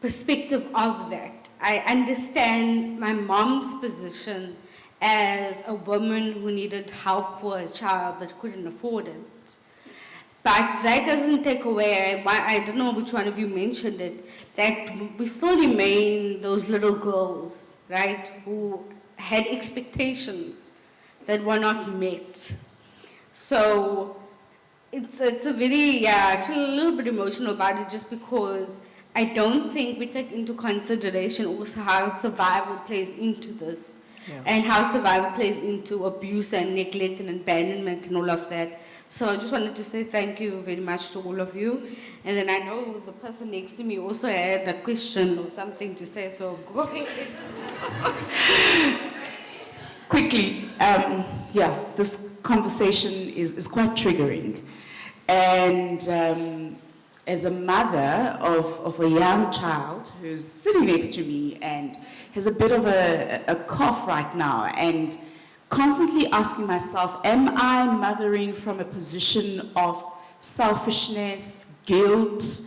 perspective of that. I understand my mom's position as a woman who needed help for a child but couldn't afford it. But that doesn't take away, I don't know which one of you mentioned it, that we still remain those little girls, right, who had expectations that were not met. So it's a very, I feel a little bit emotional about it just because I don't think we take into consideration also how survival plays into this. Yeah. And how survival plays into abuse and neglect and abandonment and all of that. So I just wanted to say thank you very much to all of you. And then I know the person next to me also had a question or something to say, so go ahead. Quickly, this conversation is quite triggering. And as a mother of a young child who's sitting next to me and has a bit of a cough right now, and constantly asking myself, am I mothering from a position of selfishness, guilt,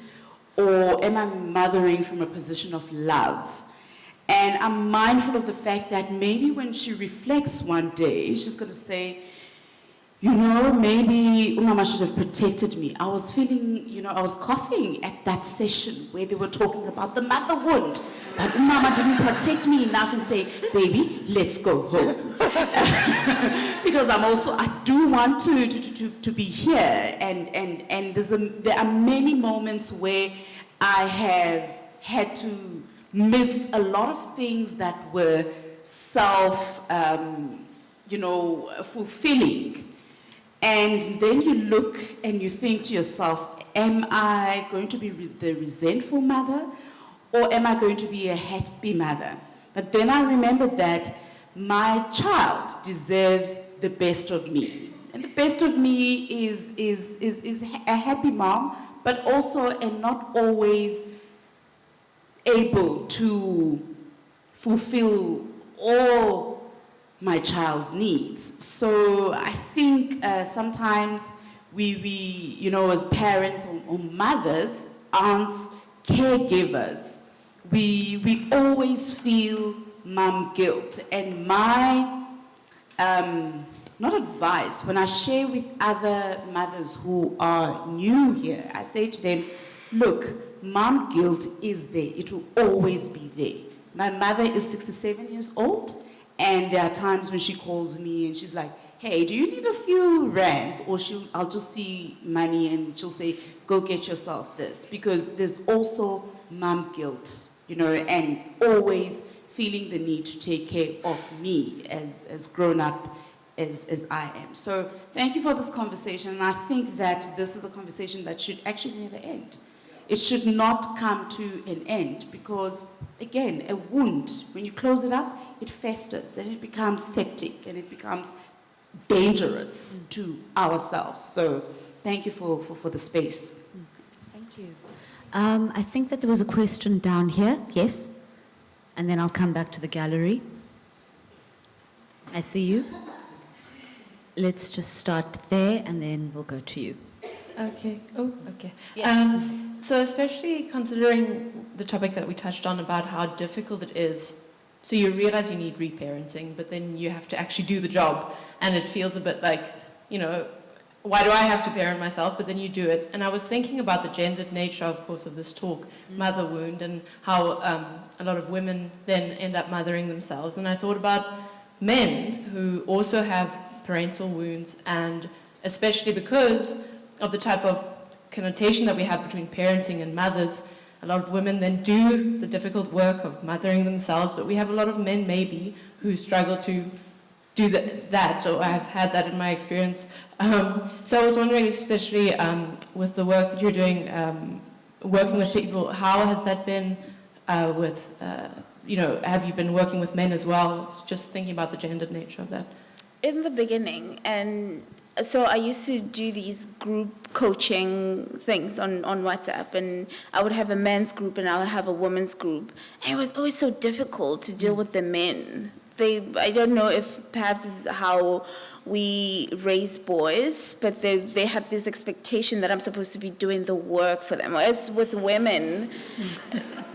or am I mothering from a position of love? And I'm mindful of the fact that maybe when she reflects one day, she's going to say, you know, maybe Umama should have protected me. I was feeling, I was coughing at that session where they were talking about the mother wound. But Umama didn't protect me enough and say, baby, let's go home. Because I do want to be here. And there are many moments where I have had to miss a lot of things that were fulfilling. And then you look and you think to yourself, am I going to be the resentful mother or am I going to be a happy mother? But then I remembered that my child deserves the best of me. And the best of me is a happy mom, but also a not always able to fulfill all my child's needs. So I think sometimes we as parents or mothers, aunts, caregivers, we always feel mom guilt. And my, not advice, when I share with other mothers who are new here, I say to them, look, mom guilt is there. It will always be there. My mother is 67 years old. And there are times when she calls me and she's like, hey, do you need a few rands? Or I'll just see money and she'll say, go get yourself this. Because there's also mom guilt, and always feeling the need to take care of me as grown up as I am. So thank you for this conversation. And I think that this is a conversation that should actually never end. It should not come to an end because, again, a wound, when you close it up, it festers and it becomes septic and it becomes dangerous to ourselves. So thank you for the space. Thank you. I think that there was a question down here. Yes? And then I'll come back to the gallery. I see you. Let's just start there and then we'll go to you. Okay. Oh, okay. Yeah. So especially considering the topic that we touched on about how difficult it is, so you realize you need reparenting, but then you have to actually do the job, and it feels a bit like, why do I have to parent myself? But then you do it. And I was thinking about the gendered nature, of course, of this talk, mother wound, and how a lot of women then end up mothering themselves. And I thought about men who also have parental wounds, and especially because of the type of connotation that we have between parenting and mothers, a lot of women then do the difficult work of mothering themselves, but we have a lot of men maybe who struggle to do that, or I've had that in my experience. So I was wondering, especially with the work that you're doing, working with people, how has that been have you been working with men as well? Just thinking about the gendered nature of that. In the beginning, and so I used to do these group coaching things on WhatsApp, and I would have a men's group and I would have a women's group. And it was always so difficult to deal with the men I don't know if perhaps this is how we raise boys, but they have this expectation that I'm supposed to be doing the work for them. Whereas with women,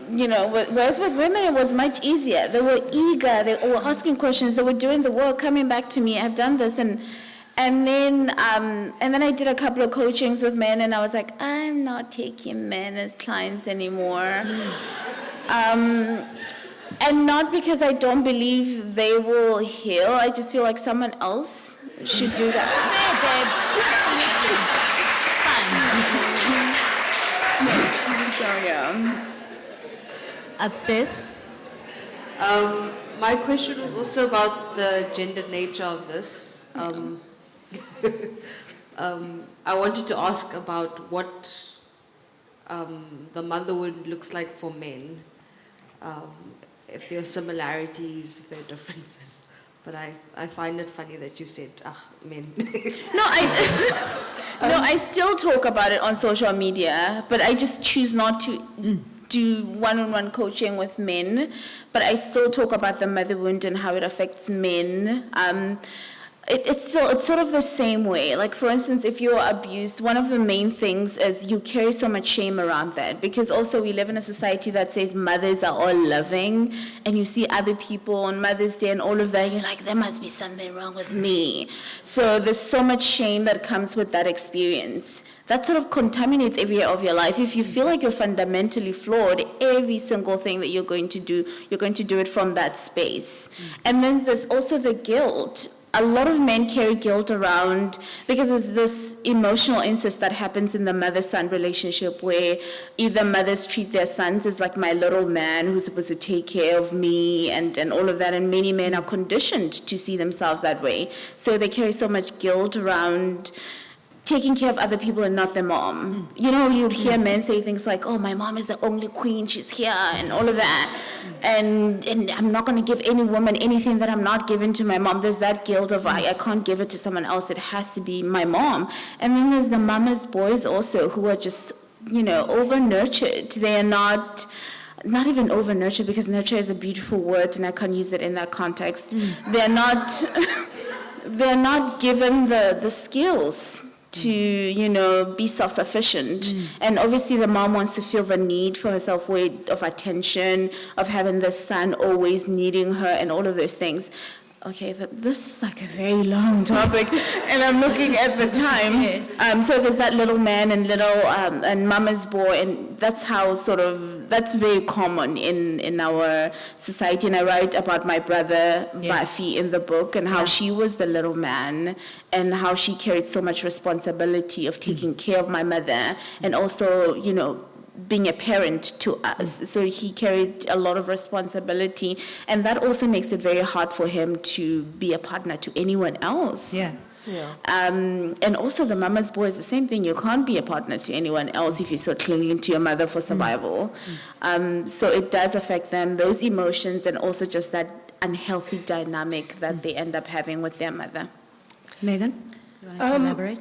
whereas with women it was much easier. They were eager, they were asking questions, they were doing the work, coming back to me, I've done this, and then I did a couple of coachings with men, and I was like, I'm not taking men as clients anymore. And not because I don't believe they will heal, I just feel like someone else should do that. Upstairs. My question was also about the gendered nature of this. I wanted to ask about what the motherhood looks like for men. If there are similarities, if there are differences. But I find it funny that you said, men. I still talk about it on social media, but I just choose not to do one-on-one coaching with men, but I still talk about the mother wound and how it affects men. It's sort of the same way. Like, for instance, if you're abused, one of the main things is you carry so much shame around that, because also we live in a society that says mothers are all loving, and you see other people on Mother's Day and all of that, and you're like, there must be something wrong with me. So there's so much shame that comes with that experience. That sort of contaminates every area of your life. If you feel like you're fundamentally flawed, every single thing that you're going to do it from that space. And then there's also the guilt. A lot of men carry guilt around because there's this emotional incest that happens in the mother-son relationship, where either mothers treat their sons as like my little man who's supposed to take care of me and all of that, and many men are conditioned to see themselves that way. So they carry so much guilt around taking care of other people and not their mom. You'd hear men say things like, oh, my mom is the only queen, she's here, and all of that. And I'm not going to give any woman anything that I'm not giving to my mom. There's that guilt of, I can't give it to someone else, it has to be my mom. And then there's the mama's boys also, who are just, over-nurtured. They are not even over-nurtured, because nurture is a beautiful word, and I can't use it in that context. They're not given the skills to, be self-sufficient. And obviously the mom wants to feel the need for her self-weight of attention, of having the son always needing her, and all of those things. Okay, but this is like a very long topic, and I'm looking at the time. Yes. So there's that little man and and mama's boy, and that's how that's very common in our society. And I write about my brother, Bafi, in the book, and how she was the little man, and how she carried so much responsibility of taking care of my mother, and also, being a parent to us. So he carried a lot of responsibility, and that also makes it very hard for him to be a partner to anyone else. Yeah. And also the mama's boy is the same thing. You can't be a partner to anyone else if you're so clinging to your mother for survival. So it does affect them, those emotions, and also just that unhealthy dynamic that they end up having with their mother. Megan? You want to elaborate?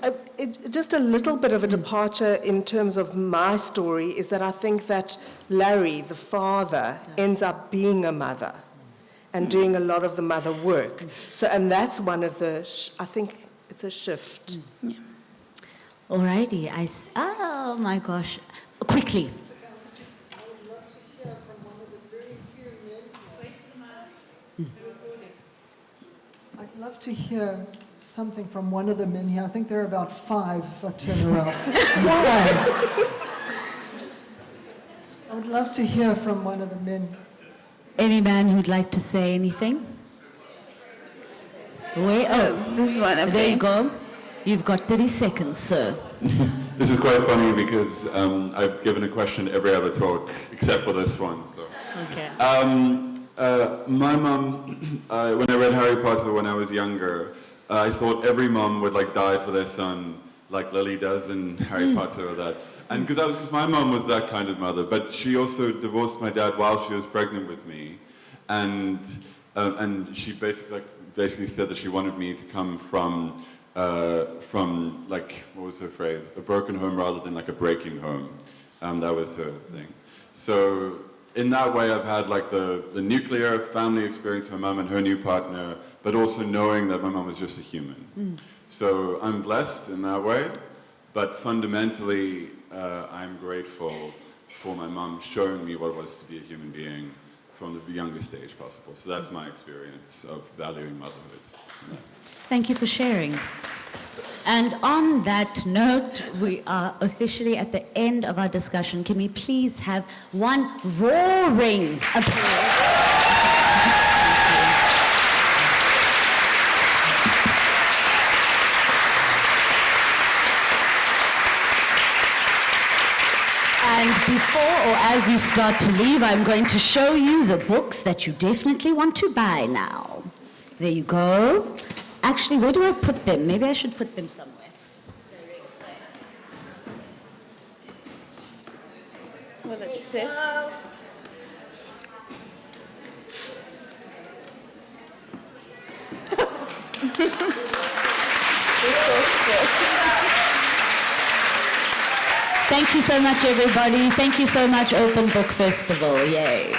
Just a little bit of a departure in terms of my story is that I think that Larry, the father, ends up being a mother and doing a lot of the mother work. So, and that's one of the, I think it's a shift. Yeah. Alrighty, oh my gosh, quickly. I'd love to hear something from one of the men here. I think there are about 5 if I turn around. Why? I would love to hear from one of the men. Any man who'd like to say anything? This is one of There you go. You've got 30 seconds, sir. This is quite funny because I've given a question every other talk except for this one. So. Okay. My mum, when I read Harry Potter when I was younger, I thought every mum would die for their son, like Lily does in Harry Potter or that. And because my mum was that kind of mother, but she also divorced my dad while she was pregnant with me, and she basically said that she wanted me to come from what was her phrase? A broken home rather than a breaking home. That was her thing. So in that way, I've had like the nuclear family experience with my mum and her new partner, but also knowing that my mum was just a human. So I'm blessed in that way, but fundamentally, I'm grateful for my mum showing me what it was to be a human being from the youngest age possible. So that's my experience of valuing motherhood. Thank you for sharing. And on that note, we are officially at the end of our discussion. Can we please have one roaring applause? And before or as you start to leave, I'm going to show you the books that you definitely want to buy now. There you go. Actually, where do I put them? Maybe I should put them somewhere. Will it sit? Thank you so much, everybody. Thank you so much, Open Book Festival. Yay.